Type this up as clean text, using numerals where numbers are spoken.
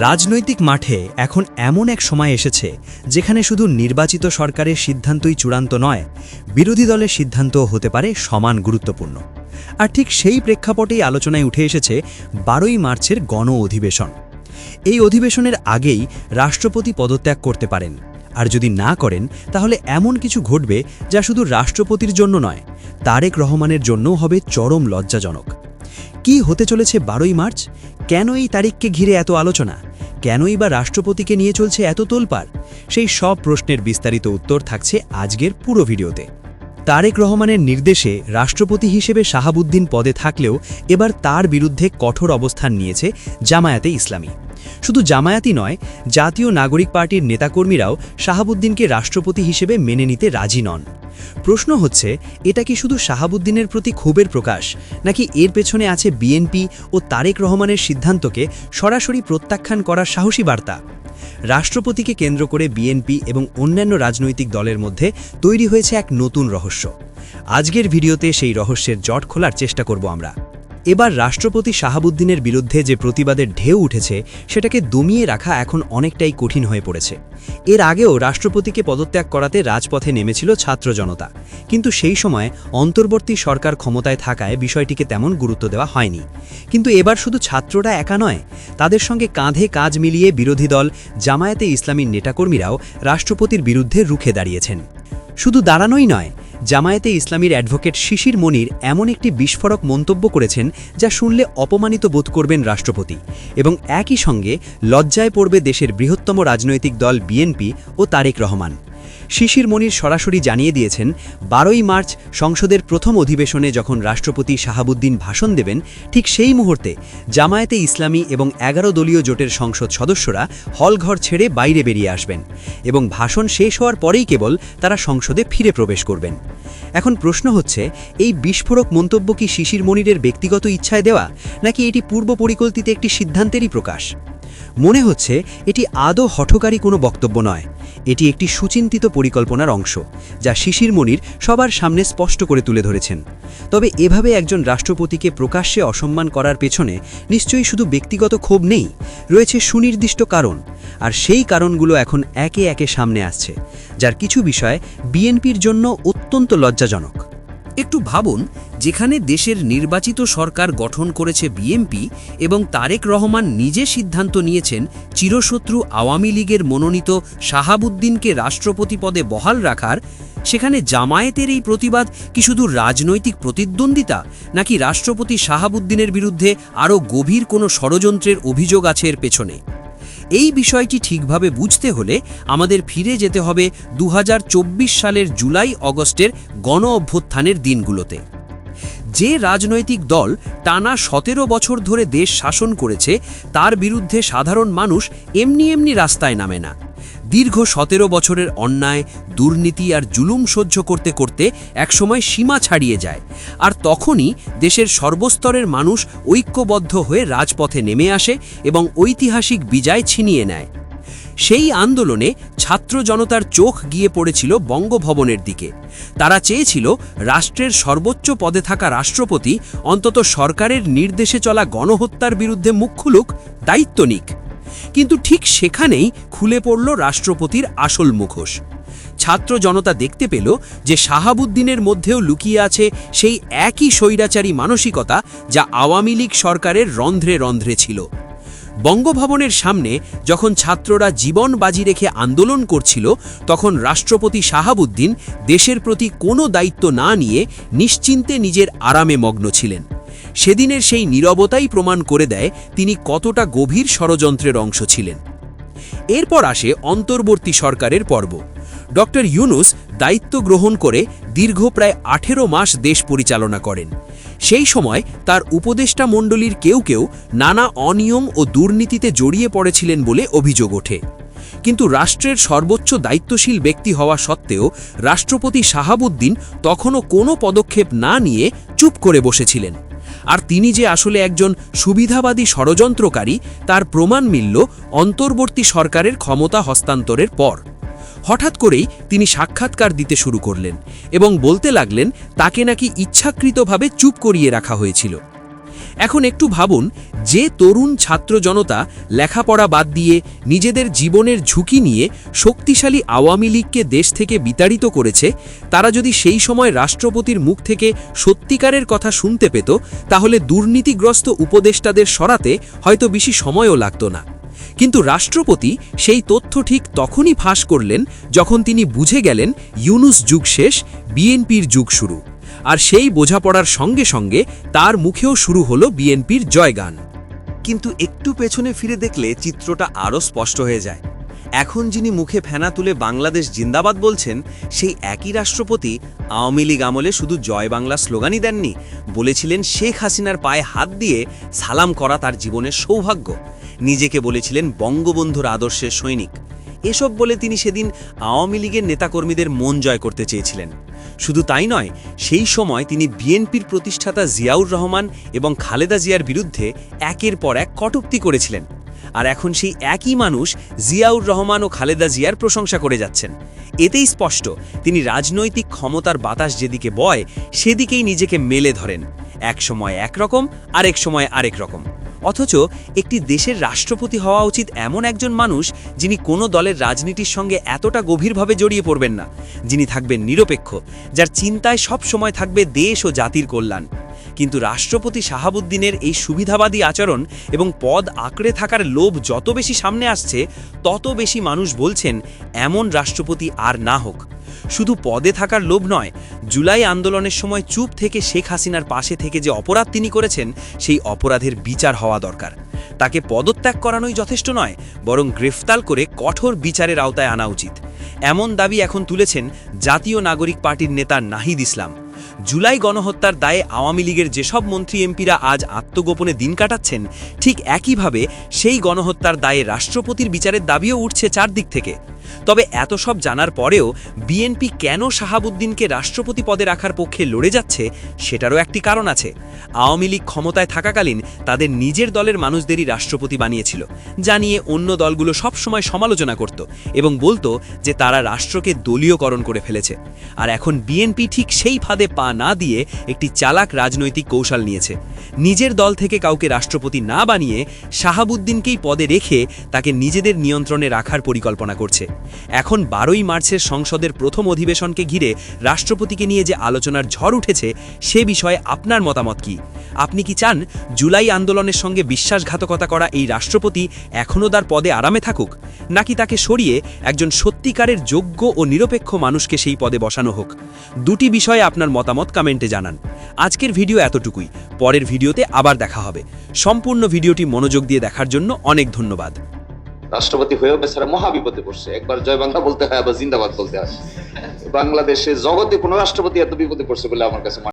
রাজনৈতিক মাঠে এখন এমন এক সময় এসেছে যেখানে শুধু নির্বাচিত সরকারের সিদ্ধান্তই চূড়ান্ত নয়, বিরোধী দলের সিদ্ধান্তও হতে পারে সমান গুরুত্বপূর্ণ। আর ঠিক সেই প্রেক্ষাপটেই আলোচনায় উঠে এসেছে 12ই মার্চের গণ অধিবেশন। এই অধিবেশনের আগেই রাষ্ট্রপতি পদত্যাগ করতে পারেন, আর যদি না করেন তাহলে এমন কিছু ঘটবে যা শুধু রাষ্ট্রপতির জন্য নয়, তারেক রহমানের জন্যও হবে চরম লজ্জাজনক। কি হতে চলেছে 12ই মার্চ? কেন এই তারিখকে ঘিরে এত আলোচনা? কেনই বা রাষ্ট্রপতিকে নিয়ে চলছে এত তোলপাড়? সেই সব প্রশ্নের বিস্তারিত উত্তর থাকছে আজকের পুরো ভিডিওতে। তারেক রহমানের নির্দেশে রাষ্ট্রপতি হিসেবে শাহাবুদ্দিন পদে থাকলেও এবার তার বিরুদ্ধে কঠোর অবস্থান নিয়েছে জামায়াতে ইসলামী। শুধু জামায়াতই নয়, জাতীয় নাগরিক পার্টির নেতাকর্মীরাও শাহাবুদ্দিনকে রাষ্ট্রপতি হিসেবে মেনে নিতে রাজি নন। প্রশ্ন হচ্ছে, এটা কি শুধু শাহাবুদ্দিনের প্রতি ক্ষোভের প্রকাশ, নাকি এর পেছনে আছে বিএনপি ও তারেক রহমানের সিদ্ধান্তকে সরাসরি প্রত্যাখ্যান করার সাহসী বার্তা? রাষ্ট্রপতিকে কেন্দ্র করে বিএনপি এবং অন্যান্য রাজনৈতিক দলের মধ্যে তৈরি হয়েছে এক নতুন রহস্য। আজকের ভিডিওতে সেই রহস্যের জট খোলার চেষ্টা করব আমরা। এবার রাষ্ট্রপতি শাহাবুদ্দিনের বিরুদ্ধে যে প্রতিবাদের ঢেউ উঠেছে সেটাকে দমিয়ে রাখা এখন অনেকটাই কঠিন হয়ে পড়েছে। এর আগেও রাষ্ট্রপতিকে পদত্যাগ করাতে রাজপথে নেমেছিল ছাত্র জনতা, কিন্তু সেই সময় অন্তর্বর্তী সরকার ক্ষমতায় থাকায় বিষয়টিকে তেমন গুরুত্ব দেওয়া হয়নি। কিন্তু এবার শুধু ছাত্ররা একা নয়, তাদের সঙ্গে কাঁধে কাঁধ মিলিয়ে বিরোধী দল জামায়াতে ইসলামীর নেতাকর্মীরাও রাষ্ট্রপতির বিরুদ্ধে রুখে দাঁড়িয়েছেন। শুধু দাঁড়ানোই নয়, জামায়াতে ইসলামীর অ্যাডভোকেট শিশির মনির এমন একটি বিস্ফোরক মন্তব্য করেছেন যা শুনলে অপমানিত বোধ করবেন রাষ্ট্রপতি, এবং একই সঙ্গে লজ্জায় পড়বে দেশের বৃহত্তম রাজনৈতিক দল বিএনপি ও তারেক রহমান। শিশির মনির সরাসরি জানিয়ে দিয়েছেন, 12ই মার্চ সংসদের প্রথম অধিবেশনে যখন রাষ্ট্রপতি শাহাবুদ্দিন ভাষণ দেবেন, ঠিক সেই মুহূর্তে জামায়াতে ইসলামী এবং 11 দলীয় জোটের সংসদ সদস্যরা হলঘর ছেড়ে বাইরে বেরিয়ে আসবেন এবং ভাষণ শেষ হওয়ার পরেই কেবল তারা সংসদে ফিরে প্রবেশ করবেন। এখন প্রশ্ন হচ্ছে, এই বিস্ফোরক মন্তব্য কি শিশির মনিরের ব্যক্তিগত ইচ্ছায় দেওয়া, নাকি এটি পূর্ব পরিকল্পিত একটি সিদ্ধান্তেরই প্রকাশ? মনে হচ্ছে এটি আদৌ হঠকারী কোনো বক্তব্য নয়, এটি একটি সুচিন্তিত পরিকল্পনার অংশ, যা শিশির মনির সবার সামনে স্পষ্ট করে তুলে ধরেছেন। তবে এভাবে একজন রাষ্ট্রপতিকে প্রকাশ্যে অসম্মান করার পেছনে নিশ্চয়ই শুধু ব্যক্তিগত ক্ষোভ নেই, রয়েছে সুনির্দিষ্ট কারণ, আর সেই কারণগুলো এখন একে একে সামনে আসছে, যার কিছু বিষয় বিএনপির জন্য অত্যন্ত লজ্জাজনক। একটু ভাবুন, যেখানে দেশের নির্বাচিত সরকার গঠন করেছে বিএনপি এবং তারেক রহমান নিজে সিদ্ধান্ত নিয়েছেন চিরশত্রু আওয়ামী লীগের মনোনীত শাহাবুদ্দিনকে রাষ্ট্রপতি পদে বহাল রাখার, সেখানে জামায়াতের এই প্রতিবাদ কি শুধু রাজনৈতিক প্রতিদ্বন্দ্বিতা, নাকি রাষ্ট্রপতি শাহাবুদ্দিনের বিরুদ্ধে আরও গভীর কোনো ষড়যন্ত্রের অভিযোগ আছে এর পেছনে? এই বিষয়টি ঠিকভাবে বুঝতে হলে আমাদের ফিরে যেতে হবে 2024 সালের জুলাই-অগস্টের গণ অভ্যুত্থানের দিনগুলোতে। যে রাজনৈতিক দল টানা 17 বছর ধরে দেশ শাসন করেছে, তার বিরুদ্ধে সাধারণ মানুষ এমনি রাস্তায় নামে না। দীর্ঘ 17 বছরের অন্যায়, দুর্নীতি আর জুলুম সহ্য করতে করতে একসময় সীমা ছাড়িয়ে যায়, আর তখনই দেশের সর্বস্তরের মানুষ ঐক্যবদ্ধ হয়ে রাজপথে নেমে আসে এবং ঐতিহাসিক বিজয় ছিনিয়ে নেয়। সেই আন্দোলনে ছাত্র জনতার চোখ গিয়ে পড়েছিল বঙ্গভবনের দিকে। তারা চেয়েছিল রাষ্ট্রের সর্বোচ্চ পদে থাকা রাষ্ট্রপতি অন্তত সরকারের নির্দেশে চলা গণহত্যার বিরুদ্ধে মুখ খুলুক, দায়িত্ব নিক। কিন্তু ঠিক সেখানেই খুলে পড়ল রাষ্ট্রপতির আসল মুখোশ। ছাত্র জনতা দেখতে পেল যে শাহাবুদ্দিনের মধ্যেও লুকিয়ে আছে সেই একই স্বৈরাচারী মানসিকতা যা আওয়ামী লীগ সরকারের রন্ধ্রে রন্ধ্রে ছিল। বঙ্গভবনের সামনে যখন ছাত্ররা জীবন বাজি রেখে আন্দোলন করছিল, তখন রাষ্ট্রপতি শাহাবুদ্দিন দেশের প্রতি কোনো দায়িত্ব না নিয়ে নিশ্চিন্তে নিজের আরামে মগ্ন ছিলেন। সেদিনের সেই নীরবতাই প্রমাণ করে দেয় তিনি কতটা গভীর ষড়যন্ত্রের অংশ ছিলেন। এরপর আসে অন্তর্বর্তী সরকারের পর্ব। ডক্টর ইউনূস দায়িত্ব গ্রহণ করে দীর্ঘ প্রায় 18 মাস দেশ পরিচালনা করেন। সেই সময় তার উপদেষ্টা মণ্ডলীর কেউ কেউ নানা অনিয়ম ও দুর্নীতিতে জড়িয়ে পড়েছিলেন বলে অভিযোগ ওঠে। কিন্তু রাষ্ট্রের সর্বোচ্চ দায়িত্বশীল ব্যক্তি হওয়া সত্ত্বেও রাষ্ট্রপতি শাহাবুদ্দিন তখনও কোনো পদক্ষেপ না নিয়ে চুপ করে বসেছিলেন। আর তিনি যে আসলে একজন সুবিধাবাদী ষড়যন্ত্রকারী, তার প্রমাণ মিলল অন্তর্বর্তী সরকারের ক্ষমতা হস্তান্তরের পর। হঠাৎ করেই তিনি সাক্ষাৎকার দিতে শুরু করলেন এবং বলতে লাগলেন তাকে নাকি ইচ্ছাকৃতভাবে চুপ করিয়ে রাখা হয়েছিল। এখন একটু ভাবুন, যে তরুণ ছাত্র জনতা লেখাপড়া বাদ দিয়ে নিজেদের জীবনের ঝুঁকি নিয়ে শক্তিশালী আওয়ামী লীগকে দেশ থেকে বিতাড়িত করেছে, তারা যদি সেই সময় রাষ্ট্রপতির মুখ থেকে সত্যিকারের কথা শুনতে পেত, তাহলে দুর্নীতিগ্রস্ত উপদেষ্টাদের সরাতে হয়তো বেশি সময়ও লাগতো না। কিন্তু রাষ্ট্রপতি সেই তথ্য ঠিক তখনই ফাঁস করলেন যখন তিনি বুঝে গেলেন ইউনূস যুগ শেষ, বিএনপির যুগ শুরু। আর সেই বোঝাপড়ার সঙ্গে সঙ্গে তার মুখেও শুরু হলো বিএনপির জয়গান। কিন্তু একটু পেছনে ফিরে দেখলে চিত্রটা আরও স্পষ্ট হয়ে যায়। এখন যিনি মুখে ফেনা তুলে বাংলাদেশ জিন্দাবাদ বলছেন, সেই একই রাষ্ট্রপতি আওয়ামী লীগ আমলে শুধু জয় বাংলা স্লোগানই দেননি, বলেছিলেন শেখ হাসিনার পায়ে হাত দিয়ে সালাম করা তার জীবনের সৌভাগ্য। নিজেকে বলেছিলেন বঙ্গবন্ধুর আদর্শের সৈনিক। এসব বলে তিনি সেদিন আওয়ামী লীগের নেতাকর্মীদের মন জয় করতে চেয়েছিলেন। শুধু তাই নয়, সেই সময় তিনি বিএনপির প্রতিষ্ঠাতা জিয়াউর রহমান এবং খালেদা জিয়ার বিরুদ্ধে একের পর এক কটূক্তি করেছিলেন। আর এখন সেই একই মানুষ জিয়াউর রহমান ও খালেদা জিয়ার প্রশংসা করে যাচ্ছেন। এতেই স্পষ্ট, তিনি রাজনৈতিক ক্ষমতার বাতাস যেদিকে বয় সেদিকেই নিজেকে মেলে ধরেন। এক সময় একরকম, আরেক সময় আরেক রকম। অথচ একটি দেশের রাষ্ট্রপতি হওয়া উচিত এমন একজন মানুষ যিনি কোনো দলের রাজনীতির সঙ্গে এতটা গভীরভাবে জড়িয়ে পড়বেন না, যিনি থাকবেন নিরপেক্ষ, যার চিন্তায় সব সময় থাকবে দেশ ও জাতির কল্যাণ। কিন্তু রাষ্ট্রপতি শাহাবুদ্দিনের এই সুবিধাবাদী আচরণ এবং পদ আঁকড়ে থাকার লোভ যত বেশি সামনে আসছে, তত বেশি মানুষ বলছেন এমন রাষ্ট্রপতি আর না হোক। শুধু পদে থাকার লোভ নয়, জুলাই আন্দোলনের সময় চুপ থেকে শেখ হাসিনার পাশে থেকে যে অপরাধ তিনি করেছেন, সেই অপরাধের বিচার হওয়া দরকার। তাকে পদত্যাগ করানোই যথেষ্ট নয়, বরং গ্রেফতার করে কঠোর বিচারের আওতায় আনা উচিত। এমন দাবি এখন তুলেছেন জাতীয় নাগরিক পার্টির নেতা নাহিদ ইসলাম। জুলাই গণহত্যার দায়ে আওয়ামী লীগের যেসব মন্ত্রী এমপিরা আজ আত্মগোপনে দিন কাটাচ্ছেন, ঠিক একইভাবে সেই গণহত্যার দায়ে রাষ্ট্রপতির বিচারের দাবিও উঠছে চারদিক থেকে। তবে এত সব জানার পরেও বিএনপি কেন শাহাবুদ্দিনকে রাষ্ট্রপতি পদে রাখার পক্ষে লড়ে যাচ্ছে, সেটারও একটি কারণ আছে। আওয়ামী লীগ ক্ষমতায় থাকাকালীন তাদের নিজের দলের মানুষদেরই রাষ্ট্রপতি বানিয়েছিল, যা নিয়ে অন্য দলগুলো সবসময় সমালোচনা করত এবং বলতো যে তারা রাষ্ট্রকে দলীয়করণ করে ফেলেছে। আর এখন বিএনপি ঠিক সেই ফাঁদে পা না দিয়ে একটি চালাক রাজনৈতিক কৌশল নিয়েছে। নিজের দল থেকে কাউকে রাষ্ট্রপতি না বানিয়ে শাহাবুদ্দিনকেই পদে রেখে তাকে নিজেদের নিয়ন্ত্রণে রাখার পরিকল্পনা করছে। এখন 12ই মার্চের সংসদের প্রথম অধিবেশনকে ঘিরে রাষ্ট্রপতিকে নিয়ে যে আলোচনার ঝড় উঠেছে, সে বিষয়ে আপনার মতামত কি? আপনি কি চান জুলাই আন্দোলনের সঙ্গে বিশ্বাসঘাতকতা করা এই রাষ্ট্রপতি এখনও তার পদে আরামে থাকুক, নাকি তাকে সরিয়ে একজন সত্যিকারের যোগ্য ও নিরপেক্ষ মানুষকে সেই পদে বসানো হোক? দুটি বিষয়ে আপনার মতামত কমেন্টে জানান। আজকের ভিডিও এতটুকুই, পরের ভিডিওতে আবার দেখা হবে। সম্পূর্ণ ভিডিওটি মনোযোগ দিয়ে দেখার জন্য অনেক ধন্যবাদ। রাষ্ট্রপতি হয়েও বেচারা মহাবিপদে পড়ছে। একবার জয় বাংলা বলতে হয়, আবার জিন্দাবাদ বলতে হয়। বাংলাদেশে জগতে কোনো রাষ্ট্রপতি এত বিপদে পড়ছে বলে আমার কাছে